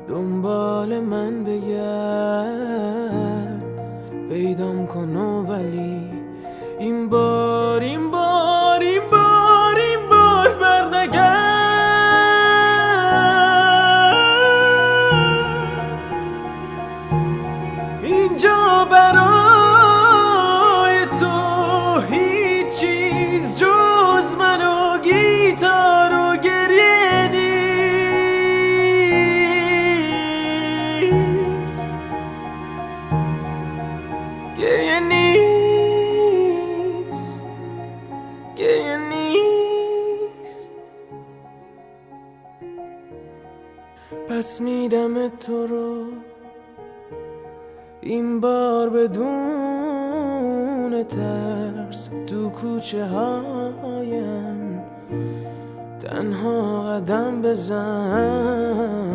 دنبال من بگرد، پیدام کن ولی این بار برنگرد. اینجا برای تو هیچ چیز جز من و گیتار و گریه نیست. گریه نیست، گریه نیست. پس میدم تو رو این بار بدون ترس، تو کوچه هایم تنها قدم بزن.